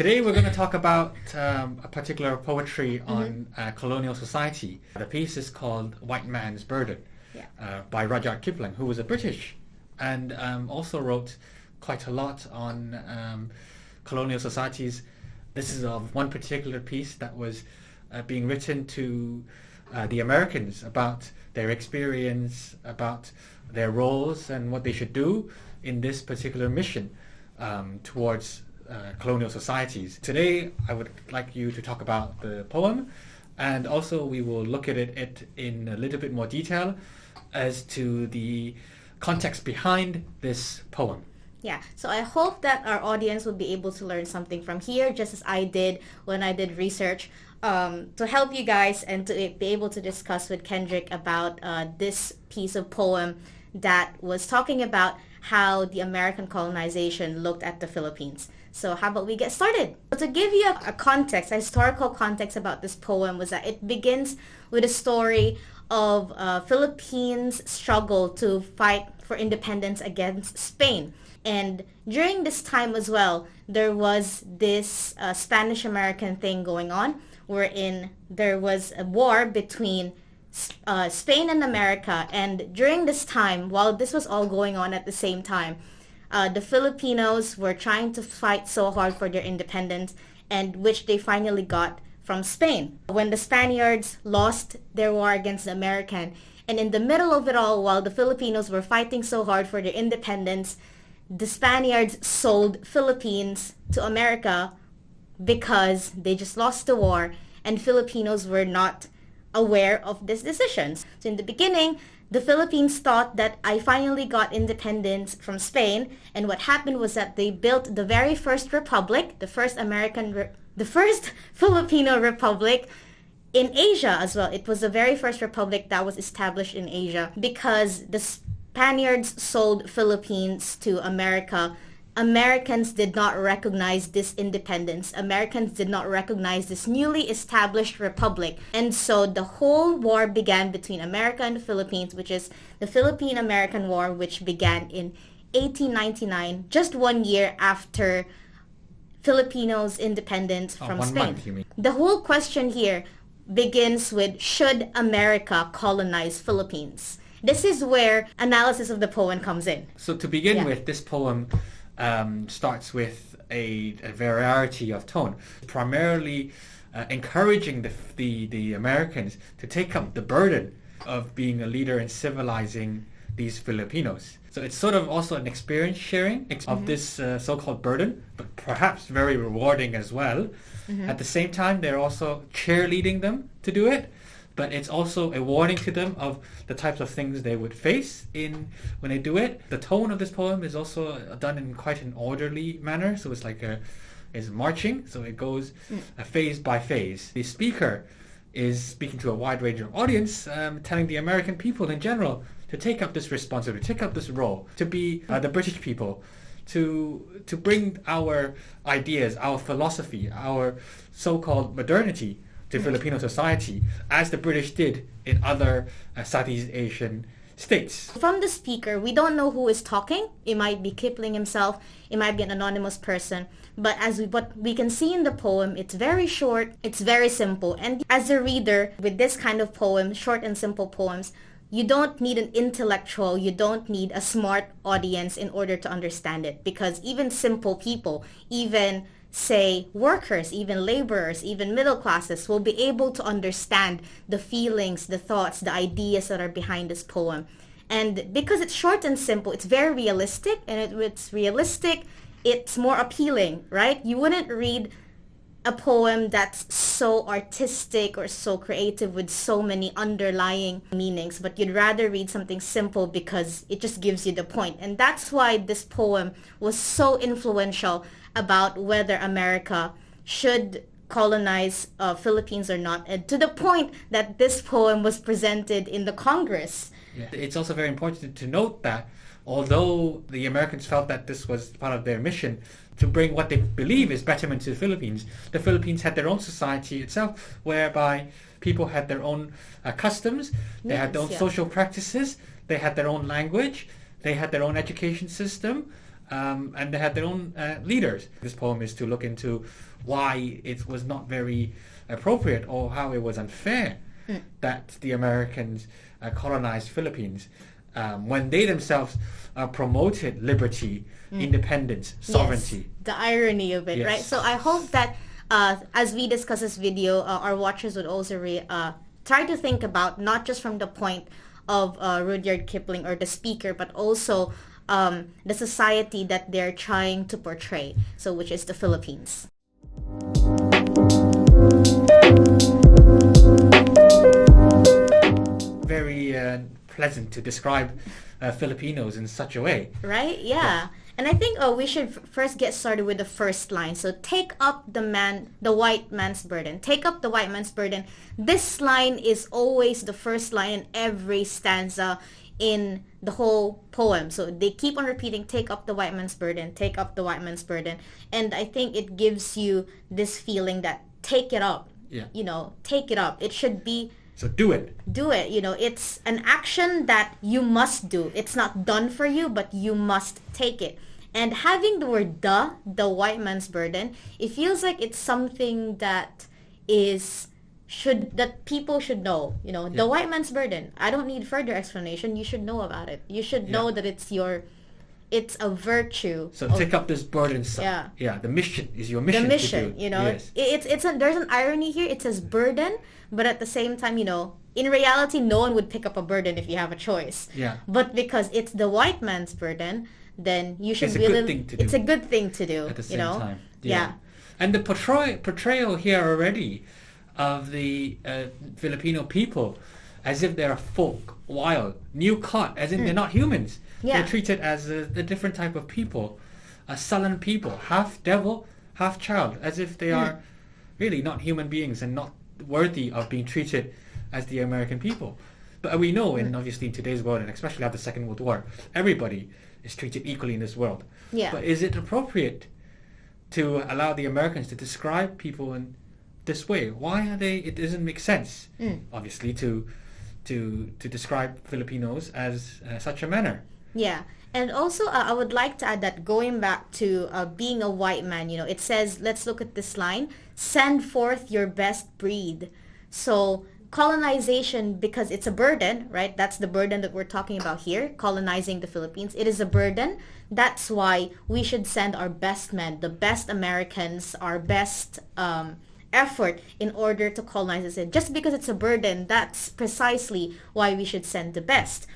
Today we're going to talk about a particular poetry on colonial society. The piece is called White Man's Burden by Rudyard Kipling, who was a British and also wrote quite a lot on colonial societies. This is of one particular piece that was being written to the Americans about their experience, about their roles and what they should do in this particular mission towards colonial societies. Today I would like you to talk about the poem, and also we will look at it in a little bit more detail as to the context behind this poem. Yeah, so I hope that our audience will be able to learn something from here, just as I did when I did research, to help you guys and to be able to discuss with Kendrick about this piece of poem that was talking about how the American colonization looked at the Philippines. So how about we get started? To give you a context, a historical context about this poem was that it begins with a story of Philippines' struggle to fight for independence against Spain. And during this time as well, there was this Spanish-American thing going on, wherein there was a war between Spain and America. And during this time, while this was all going on at the same time, the Filipinos were trying to fight so hard for their independence, and which they finally got from Spain. When the Spaniards lost their war against the American, and in the middle of it all, while the Filipinos were fighting so hard for their independence, the Spaniards sold Philippines to America because they just lost the war, and Filipinos were not aware of this decision. So in the beginning, the Philippines thought that I finally got independence from Spain, and what happened was that they built the very first republic, the first Filipino republic in Asia as well. It was the very first republic that was established in Asia because the Spaniards sold Philippines to America. Americans did not recognize this independence. Americans did not recognize this newly established republic. And so the whole war began between America and the Philippines, which is the Philippine-American War, which began in 1899, just 1 year after Filipinos' independence from Spain. 1 month, you mean? The whole question here begins with, should America colonize Philippines? This is where analysis of the poem comes in. So to begin with, this poem starts with a variety of tone, primarily encouraging the Americans to take up the burden of being a leader in civilizing these Filipinos. So it's sort of also an experience sharing of this so-called burden, but perhaps very rewarding as well. At the same time, they're also cheerleading them to do it, but it's also a warning to them of the types of things they would face when they do it. The tone of this poem is also done in quite an orderly manner, so it's like it's marching, so it goes phase by phase. The speaker is speaking to a wide range of audience, telling the American people in general to take up this responsibility, take up this role, to be the British people, to bring our ideas, our philosophy, our so-called modernity to Filipino society, as the British did in other Southeast Asian states. From the speaker, we don't know who is talking. It might be Kipling himself, it might be an anonymous person, but what we can see in the poem, it's very short, it's very simple. And as a reader with this kind of poem, short and simple poems, you don't need an intellectual, you don't need a smart audience in order to understand it, because even simple people, even say workers, even laborers, even middle classes will be able to understand the feelings, the thoughts, the ideas that are behind this poem. And because it's short and simple, it's very realistic, and it's realistic, it's more appealing, right? You wouldn't read a poem that's so artistic or so creative with so many underlying meanings, but you'd rather read something simple because it just gives you the point. And that's why this poem was so influential about whether America should colonize Philippines or not, and to the point that this poem was presented in the Congress. Yeah. It's also very important to note that although the Americans felt that this was part of their mission to bring what they believe is betterment to the Philippines had their own society itself, whereby people had their own customs, they had their own social practices, they had their own language, they had their own education system, and they had their own leaders. This poem is to look into why it was not very appropriate or how it was unfair that the Americans colonized Philippines when they themselves promoted liberty, independence, sovereignty. Yes, the irony of it, Yes. right? So I hope that as we discuss this video, our watchers would also try to think about not just from the point of Rudyard Kipling or the speaker, but also the society that they're trying to portray, so which is the Philippines. Very pleasant to describe Filipinos in such a way. Right? Yeah. And I think we should first get started with the first line. So take up the white man's burden. Take up the white man's burden. This line is always the first line in every stanza in the whole poem. So they keep on repeating, take up the white man's burden, take up the white man's burden. And I think it gives you this feeling that take it up. Yeah. You know, take it up. It should be So do it. do it. You know, it's an action that you must do. It's not done for you, but you must take it. And having the word the white man's burden, it feels like it's something that that people should know. You know, the white man's burden. I don't need further explanation. You should know about it. You should know that it's a virtue. So take up this burden, son. Yeah. Yeah, the mission is your mission. The mission, to do. you know, Yes. there's an irony here. It says burden, but at the same time, you know, in reality, no one would pick up a burden if you have a choice. Yeah. But because it's the white man's burden, then you should It's a really. good thing to do. It's a good thing to do. At the same you know? time. Yeah. And the portrayal here already of the Filipino people as if they're folk, wild, new caught, as in they're not humans. Yeah. They're treated as a different type of people, a sullen people, half devil, half child, as if they are really not human beings and not worthy of being treated as the American people. But we know, in obviously in today's world, and especially after the Second World War, everybody is treated equally in this world. Yeah. But is it appropriate to allow the Americans to describe people in this way? Why are they? It doesn't make sense, obviously, to describe Filipinos as such a manner. Yeah. And also, I would like to add that going back to being a white man, you know, it says, let's look at this line, send forth your best breed. So colonization, because it's a burden, right? That's the burden that we're talking about here, colonizing the Philippines. It is a burden. That's why we should send our best men, the best Americans, our best effort in order to colonize this. Just because it's a burden, that's precisely why we should send the best.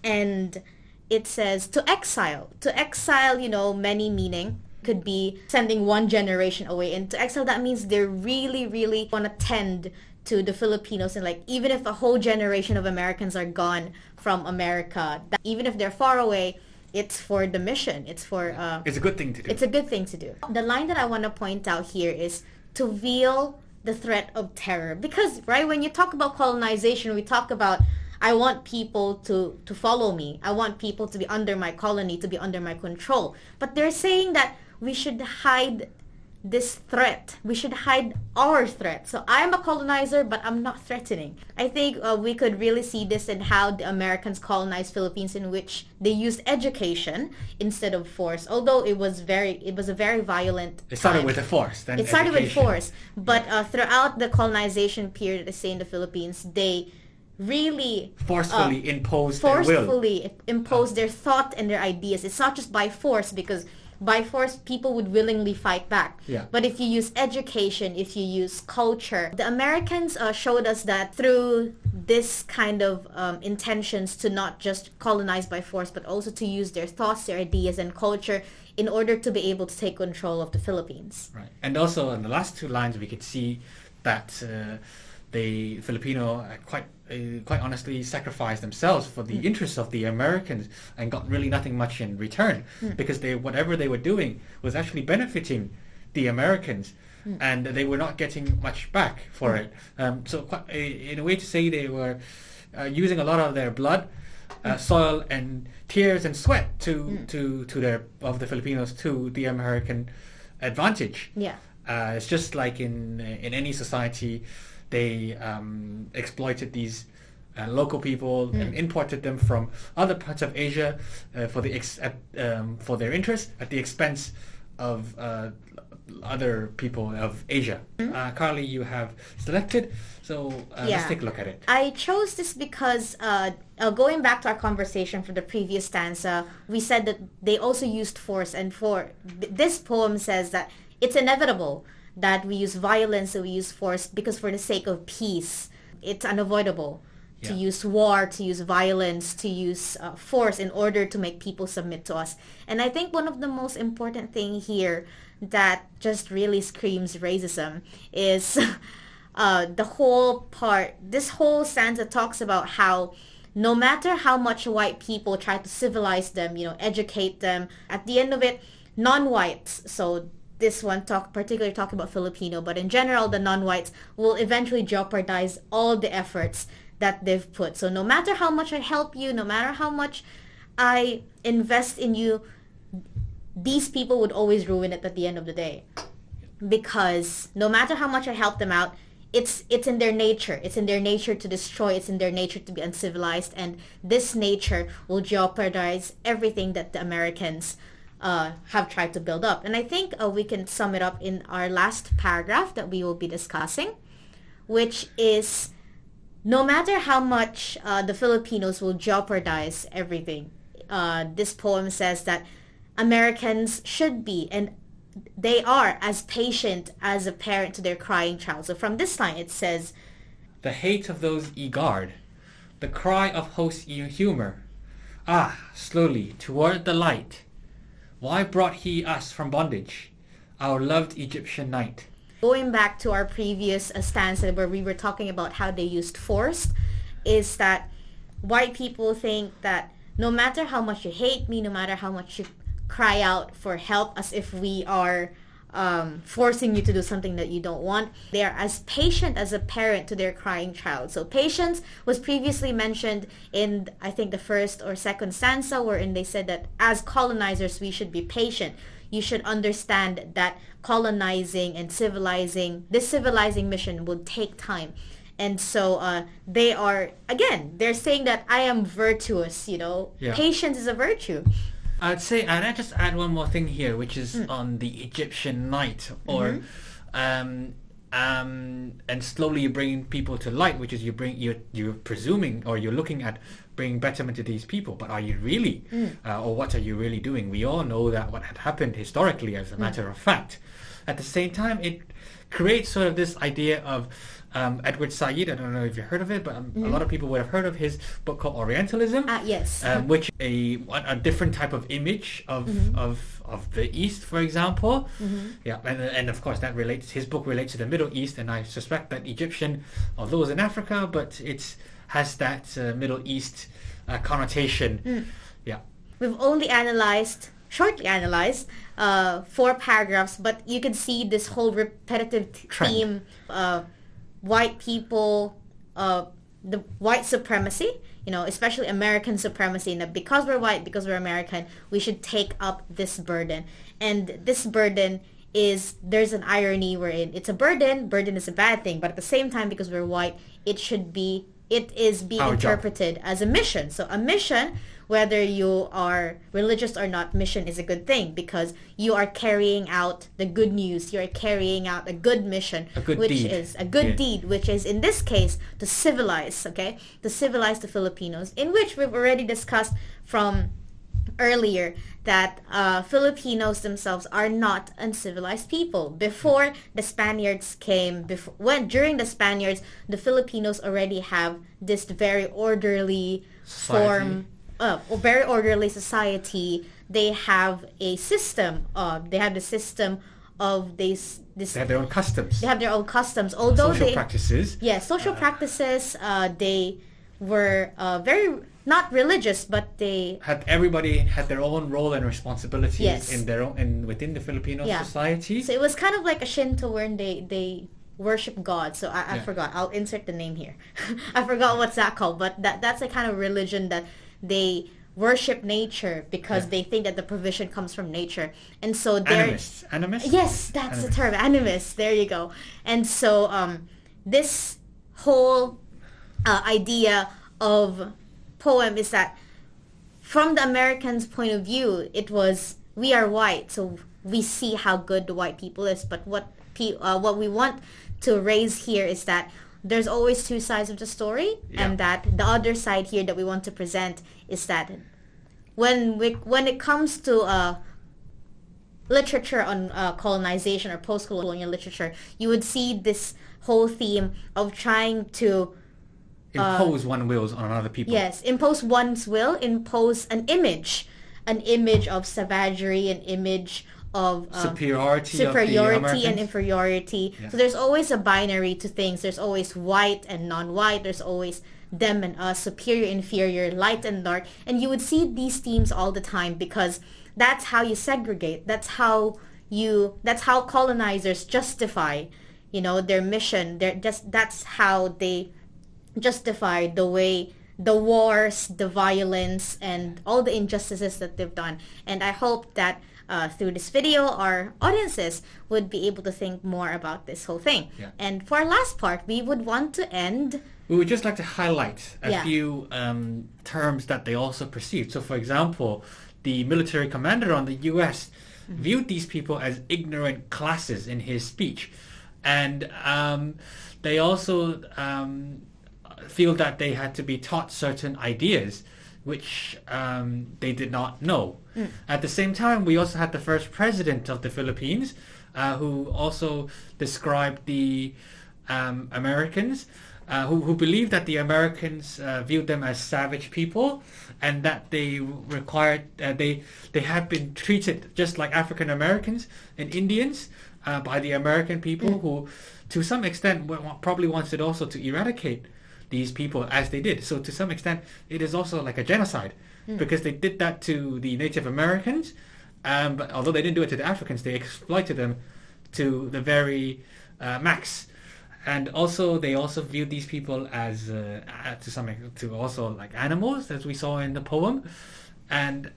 And it says to exile, you know, many meaning. Could be sending one generation away, and to exile, that means they really want to tend to the Filipinos, and like even if a whole generation of Americans are gone from America, even if they're far away, it's for the mission. It's for It's a good thing to do. it's a good thing to do. The line that I want to point out here is to veil the threat of terror, because right when you talk about colonization, we talk about I want people to follow me. I want people to be under my colony, to be under my control. But they're saying that we should hide this threat. We should hide our threat. So I'm a colonizer, but I'm not threatening. I think we could really see this in how the Americans colonized Philippines, in which they used education instead of force. Although it was a very violent. It started time. with a force. Then It started with education. force, but throughout the colonization period, let's say in the Philippines, they really Forcefully imposed their will. forcefully impose their thought and their ideas. It's not just by force, because by force people would willingly fight back. Yeah. But if you use education, if you use culture, the Americans showed us that through this kind of intentions to not just colonize by force, but also to use their thoughts, their ideas, and culture in order to be able to take control of the Philippines. Right. And also in the last two lines, we could see that the Filipino quite honestly sacrificed themselves for the interests of the Americans and got really nothing much in return, because whatever they were doing was actually benefiting the Americans, and they were not getting much back for it. So in a way to say, they were using a lot of their blood, soil and tears and sweat to the Filipinos to the American advantage. Yeah. It's just like in any society, they exploited these local people and imported them from other parts of Asia for their interest at the expense of other people of Asia. Karli, you have selected, so let's take a look at it. I chose this because going back to our conversation from the previous stanza, we said that they also used force, and this poem says that it's inevitable that we use violence and we use force because for the sake of peace, it's unavoidable to use war, to use violence, to use force in order to make people submit to us. And I think one of the most important thing here that just really screams racism is this whole stanza talks about how no matter how much white people try to civilize them, educate them, at the end of it, non-whites, so this one particularly talking about Filipino, but in general, the non-whites will eventually jeopardize all the efforts that they've put. So no matter how much I help you, no matter how much I invest in you, these people would always ruin it at the end of the day. Because no matter how much I help them out, it's in their nature. It's in their nature to destroy. It's in their nature to be uncivilized. And this nature will jeopardize everything that the Americans have tried to build up. And I think we can sum it up in our last paragraph that we will be discussing, which is no matter how much the Filipinos will jeopardize everything, this poem says that Americans should be, and they are, as patient as a parent to their crying child. So from this line it says, the hate of those ye guard, the cry of hosts ye humor. Slowly toward the light. Why brought he us from bondage, our loved Egyptian night? Going back to our previous stanza where we were talking about how they used force, is that white people think that no matter how much you hate me, no matter how much you cry out for help as if we are forcing you to do something that you don't want, they are as patient as a parent to their crying child. So patience was previously mentioned in, I think, the first or second stanza, wherein they said that as colonizers we should be patient. You should understand that colonizing and this civilizing mission will take time. And so they're saying that I am virtuous, Patience is a virtue. I'd just add one more thing here, which is on the Egyptian night, or and slowly you're bringing people to light, which is you're presuming, or you're looking at bringing betterment to these people, but are you really, or what are you really doing? We all know that what had happened historically, as a matter of fact. At the same time, it creates sort of this idea of Edward Said. I don't know if you've heard of it, but a lot of people would have heard of his book called Orientalism. Yes. Which a different type of image of the East, for example. Yeah, and of course his book relates to the Middle East, and I suspect that Egyptian, although it's in Africa, but it has that Middle East connotation. Yeah. We've only shortly analyzed 4 paragraphs, but you can see this whole repetitive theme. White people, the white supremacy, especially American supremacy, and that because we're white, because we're American, we should take up this burden. And this burden there's an irony wherein it's a burden is a bad thing, but at the same time, because we're white, it is being interpreted as a mission. So a mission, whether you are religious or not, mission is a good thing because you are carrying out the good news. You are carrying out a good mission, is a good deed, which is in this case to civilize the Filipinos, in which we've already discussed from earlier that Filipinos themselves are not uncivilized people. Before the Spaniards came, during the Spaniards, the Filipinos already have this very orderly very orderly society. They have a system. They have the system of this. They have their own customs. They have their own customs. Although social practices. Yeah, social practices. They were very not religious, but everybody had their own role and responsibilities in their own within the Filipino society. So it was kind of like a Shinto wherein they worship God. So I forgot. I'll insert the name here. I forgot what's that called, but that's a kind of religion that they worship nature because they think that the provision comes from nature. And so they're... Animist? Yes, that's the term. Animist. There you go. And so this whole idea of poem is that from the Americans' point of view, it was, we are white, so we see how good the white people is. But what we want to raise here is that there's always two sides of the story, and that the other side here that we want to present is that when it comes to literature on colonization or post-colonial literature, you would see this whole theme of trying to impose one wills on other people. Yes, impose one's will, impose an image of savagery, an image of superiority and inferiority. Yes. So there's always a binary to things. There's always white and non-white. There's always them and us, superior, inferior, light and dark. And you would see these themes all the time because that's how you segregate. That's how colonizers justify, their mission. That's how they justify the wars, the violence, and all the injustices that they've done. And I hope that through this video, our audiences would be able to think more about this whole thing. Yeah. And for our last part, we would want to end... We would just like to highlight a few terms that they also perceived. So, for example, the military commander on the U.S. viewed these people as ignorant classes in his speech. And they also feel that they had to be taught certain ideas which they did not know. At the same time, we also had the first president of the Philippines who also described the Americans, who believed that the Americans viewed them as savage people, and that they required they had been treated just like African Americans and Indians by the American people, who to some extent probably wanted also to eradicate these people as they did. So to some extent it is also like a genocide, because they did that to the Native Americans, but although they didn't do it to the Africans, they exploited them to the very max. And also they also viewed these people as to also like animals, as we saw in the poem. And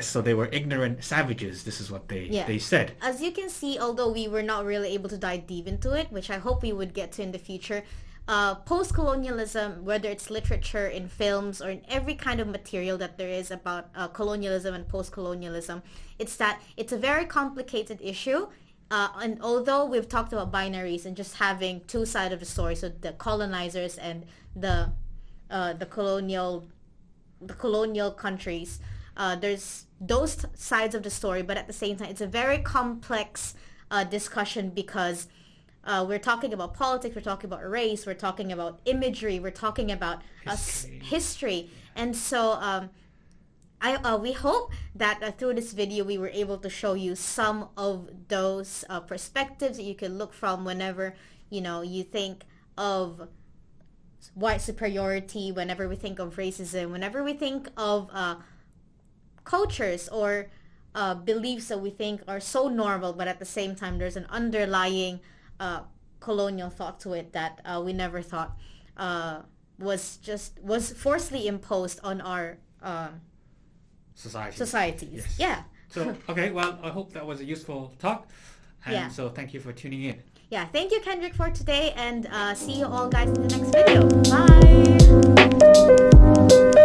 so they were ignorant savages. This is what they said. As you can see, although we were not really able to dive deep into it, which I hope we would get to in the future, post-colonialism, whether it's literature, in films, or in every kind of material that there is about colonialism and post-colonialism, it's a very complicated issue. And although we've talked about binaries and just having two sides of the story, so the colonizers and the colonial countries, there's those sides of the story, but at the same time, it's a very complex discussion, because we're talking about politics, we're talking about race, we're talking about imagery, we're talking about history. And so we hope that through this video we were able to show you some of those perspectives that you can look from whenever you think of white superiority, whenever we think of racism, whenever we think of cultures or beliefs that we think are so normal, but at the same time there's an underlying colonial thought to it that we never thought was forcibly imposed on our societies. Yes. Yeah. So, okay, well, I hope that was a useful talk. And so thank you for tuning in. Yeah, thank you, Kendrick, for today, and see you all guys in the next video. Bye!